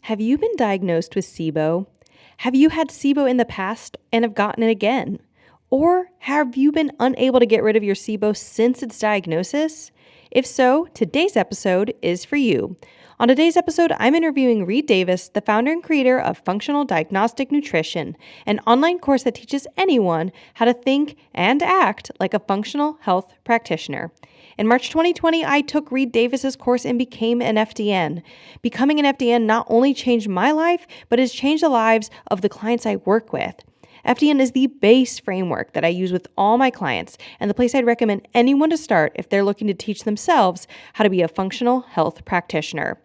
Have you been diagnosed with SIBO? Have you had SIBO in the past and have gotten it again? Or have you been unable to get rid of your SIBO since its diagnosis? If so, today's episode is for you. On today's episode, I'm interviewing Reed Davis, the founder and creator of Functional Diagnostic Nutrition, an online course that teaches anyone how to think and act like a functional health practitioner. In March 2020, I took Reed Davis's course and became an FDN. Becoming an FDN not only changed my life, but has changed the lives of the clients I work with. FDN is the base framework that I use with all my clients and the place I'd recommend anyone to start if they're looking to teach themselves how to be a functional health practitioner.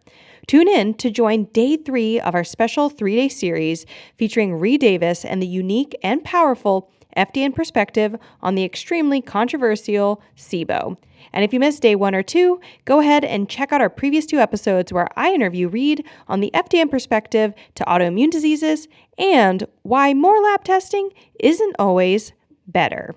Tune in to join day 3 of our special 3-day series featuring Reed Davis and the unique and powerful FDN perspective on the extremely controversial SIBO. And if you missed day 1 or 2, go ahead and check out our previous 2 episodes where I interview Reed on the FDN perspective to autoimmune diseases and why more lab testing isn't always better.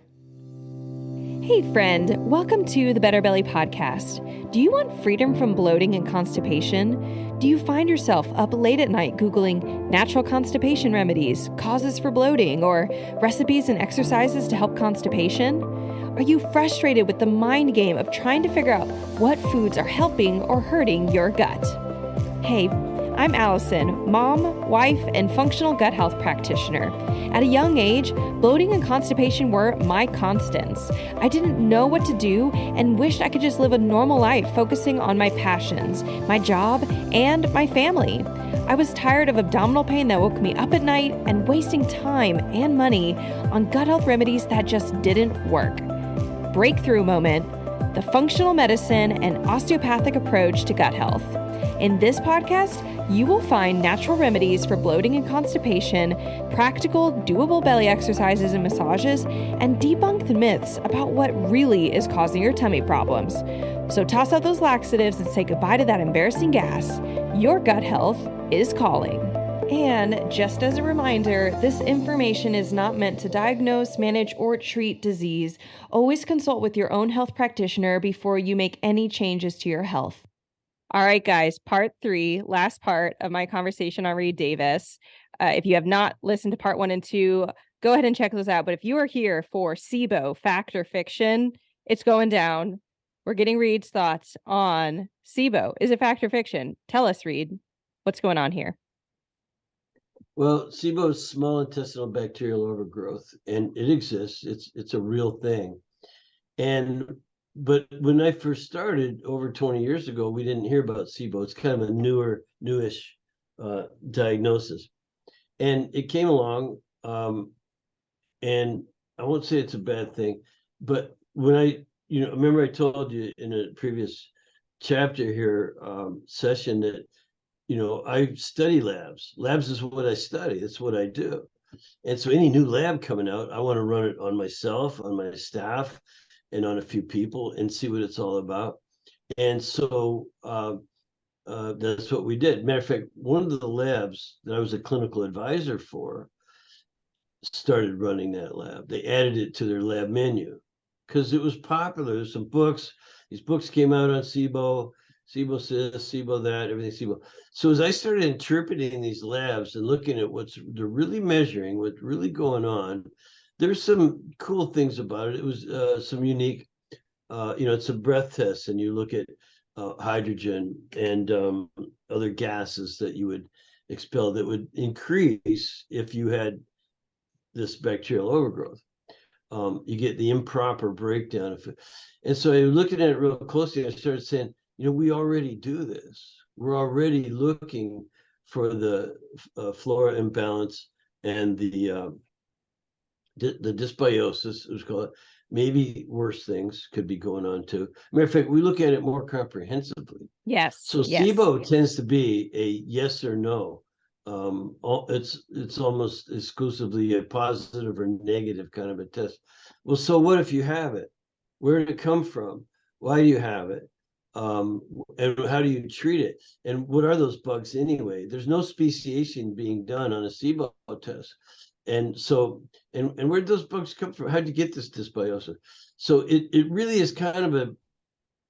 Hey friend, welcome to the Better Belly podcast. Do you want freedom from bloating and constipation? Do you find yourself up late at night Googling natural constipation remedies, causes for bloating, or recipes and exercises to help constipation? Are you frustrated with the mind game of trying to figure out what foods are helping or hurting your gut? Hey, I'm Allison, mom, wife, and functional gut health practitioner. At a young age, bloating and constipation were my constants. I didn't know what to do and wished I could just live a normal life focusing on my passions, my job, and my family. I was tired of abdominal pain that woke me up at night and wasting time and money on gut health remedies that just didn't work. Breakthrough moment, the functional medicine and osteopathic approach to gut health. In this podcast, you will find natural remedies for bloating and constipation, practical, doable belly exercises and massages, and debunk the myths about what really is causing your tummy problems. So toss out those laxatives and say goodbye to that embarrassing gas. Your gut health is calling. And just as a reminder, this information is not meant to diagnose, manage, or treat disease. Always consult with your own health practitioner before you make any changes to your health. All right, guys, part 3, last part of my conversation on Reed Davis. If you have not listened to part 1 and 2, go ahead and check those out. But if you are here for SIBO, fact or fiction, it's going down. We're getting Reed's thoughts on SIBO. Is it fact or fiction? Tell us, Reed, what's going on here? Well, SIBO is small intestinal bacterial overgrowth, and it exists. It's a real thing. But when I first started over 20 years ago, we didn't hear about SIBO. It's kind of a newish diagnosis. And it came along, and I won't say it's a bad thing, but when remember I told you in a previous chapter here, session that, I study labs. Labs is what I study. That's what I do. And so any new lab coming out, I want to run it on myself, on my staff, and on a few people and see what it's all about. And so that's what we did. Matter of fact, one of the labs that I was a clinical advisor for started running that lab. They added it to their lab menu because it was popular. There's some books. These books came out on SIBO. SIBO this, SIBO that, everything SIBO. So as I started interpreting these labs and looking at they're really measuring, what's really going on, there's some cool things about it. It was some unique, it's a breath test, and you look at hydrogen and other gases that you would expel that would increase if you had this bacterial overgrowth. You get the improper breakdown of it. And so I was looking at it real closely, and I started saying, we already do this. We're already looking for the flora imbalance and the dysbiosis, it was called. Maybe worse things could be going on too. Matter of fact, we look at it more comprehensively. Yes. So yes. SIBO tends to be a yes or no. It's almost exclusively a positive or negative kind of a test. Well, so what if you have it? Where did it come from? Why do you have it? And how do you treat it? And what are those bugs anyway? There's no speciation being done on a SIBO test. And so, and where did those bugs come from? How'd you get this dysbiosis? So it really is kind of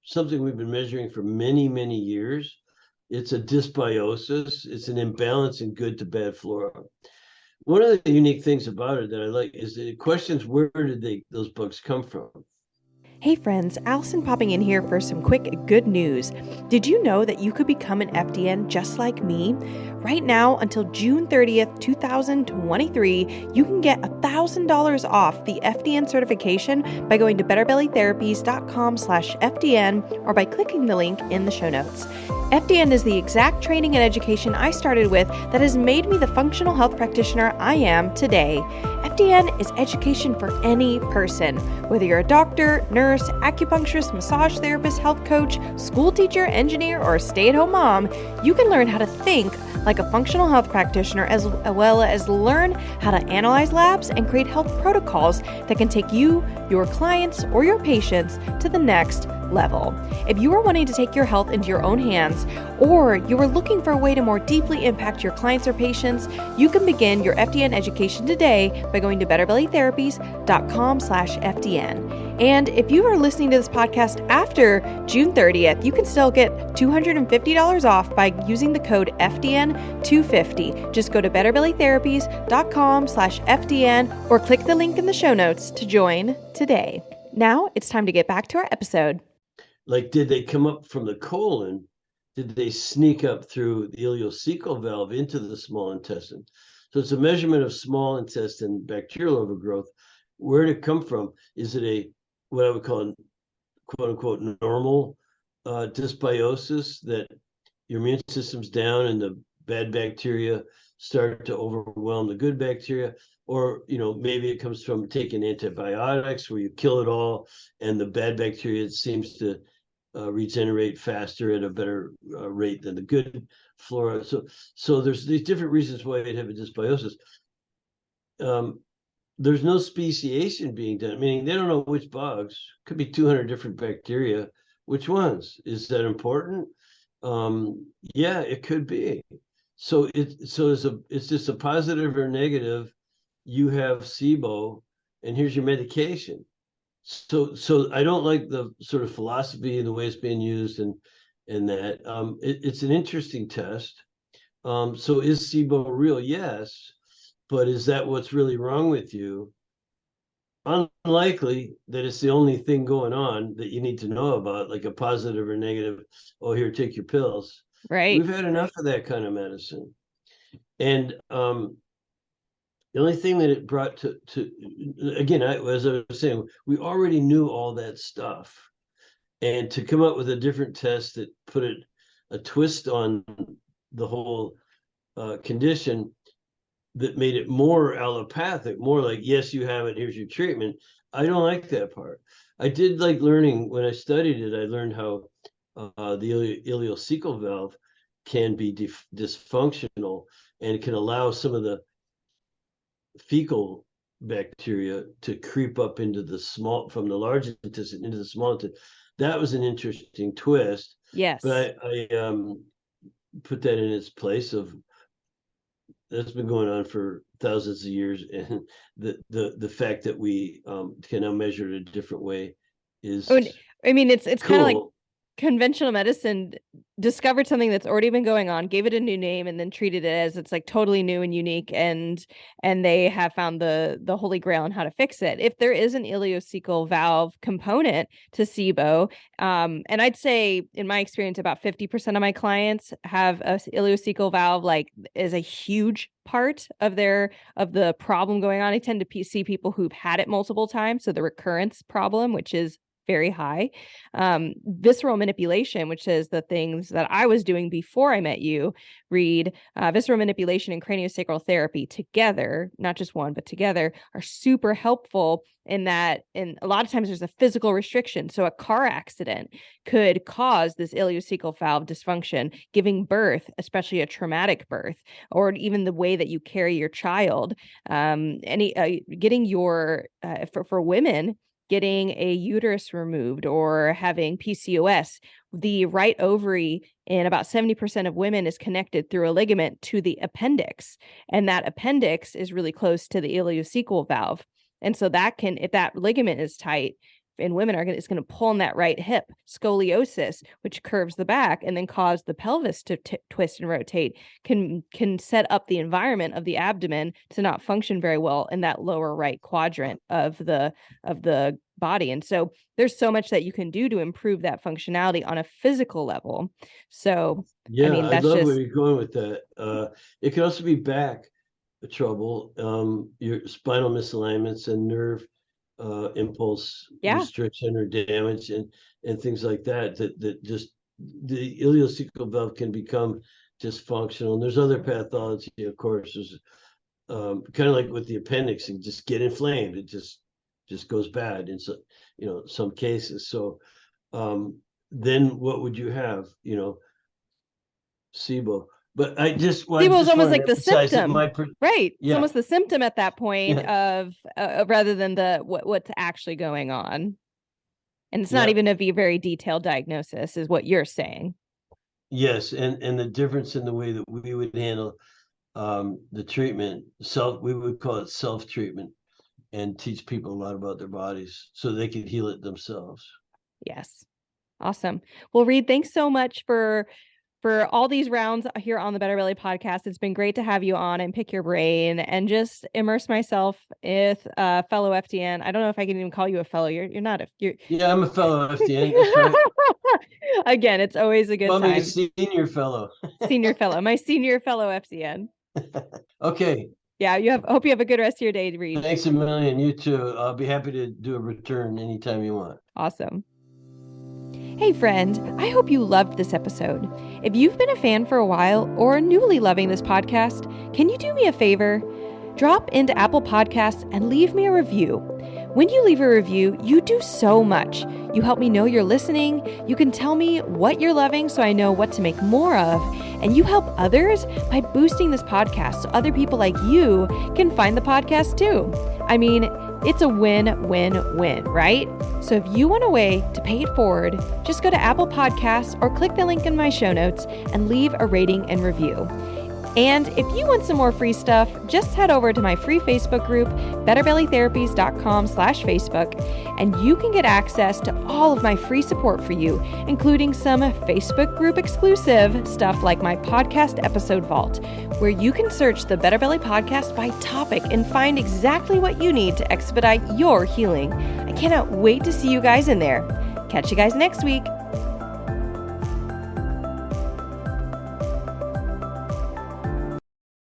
something we've been measuring for many, many years. It's a dysbiosis. It's an imbalance in good to bad flora. One of the unique things about it that I like is that it questions where did those bugs come from. Hey friends, Allison popping in here for some quick good news. Did you know that you could become an FDN just like me? Right now, until June 30th, 2023, you can get $1,000 off the FDN certification by going to betterbellytherapies.com/FDN or by clicking the link in the show notes. FDN is the exact training and education I started with that has made me the functional health practitioner I am today. FDN is education for any person, whether you're a doctor, nurse, acupuncturist, massage therapist, health coach, school teacher, engineer, or stay-at-home mom. You can learn how to think like a functional health practitioner as well as learn how to analyze labs and create health protocols that can take you, your clients, or your patients to the next level. If you are wanting to take your health into your own hands, or you are looking for a way to more deeply impact your clients or patients, you can begin your FDN education today by going to betterbellytherapies.com/FDN. And if you are listening to this podcast after June 30th, you can still get $250 off by using the code FDN250. Just go to betterbellytherapies.com/FDN or click the link in the show notes to join today. Now it's time to get back to our episode. Like, did they come up from the colon? Did they sneak up through the ileocecal valve into the small intestine? So it's a measurement of small intestine bacterial overgrowth. Where did it come from? Is it what I would call a quote unquote normal dysbiosis, that your immune system's down and the bad bacteria start to overwhelm the good bacteria? Or, maybe it comes from taking antibiotics where you kill it all and the bad bacteria seems to regenerate faster at a better rate than the good flora. So there's these different reasons why you'd have a dysbiosis. There's no speciation being done, meaning they don't know which bugs. Could be 200 different bacteria. Which ones? Is that important? Yeah, it could be. So it's just a positive or negative. You have SIBO, and here's your medication. So I don't like the sort of philosophy and the way it's being used, and that it's an interesting test. So is SIBO real? Yes, but is that what's really wrong with you? Unlikely that it's the only thing going on that you need to know about, like a positive or negative. Oh, here, take your pills. Right. We've had enough of that kind of medicine, and the only thing that it brought to again, as I was saying, we already knew all that stuff, and to come up with a different test that put a twist on the whole condition that made it more allopathic, more like, yes, you have it, here's your treatment. I don't like that part. I did like learning when I studied it. I learned how the ileocecal valve can be dysfunctional and can allow some of the fecal bacteria to creep up into from the large intestine into the small intestine. That was an interesting twist. Yes. But I put that in its place of that's been going on for thousands of years, and the fact that we can now measure it a different way is it's cool. kind of like conventional medicine discovered something that's already been going on, gave it a new name, and then treated it as it's like totally new and unique, and they have found the holy grail on how to fix it. If there is an ileocecal valve component to SIBO, and I'd say in my experience about 50% of my clients have a ileocecal valve, like, is a huge part of the problem going on. I tend to see people who've had it multiple times, so the recurrence problem, which is very high. Visceral manipulation, which is the things that I was doing before I met you, Reed. Visceral manipulation and craniosacral therapy together, not just one, but together, are super helpful in that. And a lot of times there's a physical restriction. So a car accident could cause this ileocecal valve dysfunction, giving birth, especially a traumatic birth, or even the way that you carry your child. Getting your, for women, getting a uterus removed or having PCOS, the right ovary in about 70% of women is connected through a ligament to the appendix. And that appendix is really close to the ileocecal valve. And so that can, if that ligament is tight, in women it's going to pull in that right hip. Scoliosis, which curves the back and then cause the pelvis to twist and rotate, can set up the environment of the abdomen to not function very well in that lower right quadrant of the body. And so there's so much that you can do to improve that functionality on a physical level. So yeah, I mean, I love where you're going with that. It can also be back trouble, your spinal misalignments and nerve impulse restriction or damage and things like that just the ileocecal valve can become dysfunctional. And there's other pathology, of course. There's kind of like with the appendix, and just get inflamed. It just goes bad in some cases. So then what would you have? SIBO. But SIBO is almost like the symptom, right? Yeah. It's almost the symptom at that point of rather than what's actually going on. And it's not even a very detailed diagnosis, is what you're saying. Yes, and the difference in the way that we would handle the treatment, we would call it self-treatment, and teach people a lot about their bodies so they could heal it themselves. Yes. Awesome. Well, Reed, thanks so much for all these rounds here on the Better Belly podcast. It's been great to have you on and pick your brain and just immerse myself with fellow FDN. I don't know if I can even call you a fellow. You're not Yeah, I'm a fellow FDN. That's right. Again, it's always a good time. Me a senior fellow. Senior fellow. My senior fellow FDN. Okay. Yeah, hope you have a good rest of your day, Reed. Thanks a million. You too. I'll be happy to do a return anytime you want. Awesome. Hey friend, I hope you loved this episode. If you've been a fan for a while or newly loving this podcast, can you do me a favor? Drop into Apple Podcasts and leave me a review. When you leave a review, you do so much. You help me know you're listening, you can tell me what you're loving so I know what to make more of, and you help others by boosting this podcast so other people like you can find the podcast too. I mean, it's a win-win-win, right? So if you want a way to pay it forward, just go to Apple Podcasts or click the link in my show notes and leave a rating and review. And if you want some more free stuff, just head over to my free Facebook group, betterbellytherapies.com/Facebook, and you can get access to all of my free support for you, including some Facebook group exclusive stuff like my podcast episode vault, where you can search the Better Belly podcast by topic and find exactly what you need to expedite your healing. I cannot wait to see you guys in there. Catch you guys next week.